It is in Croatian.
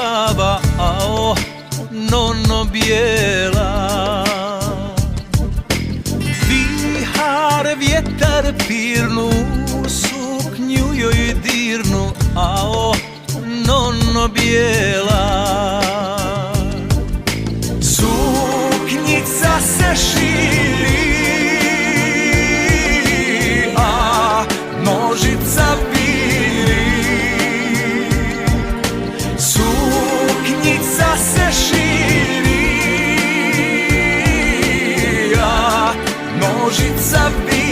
glava, ao, nono bijela. Vihar, vjetar pirnu, suknju joj dirnu, ao, nono bijela. Suknjica se širi, a nožica viri. Suknjica se širi, a nožica viri.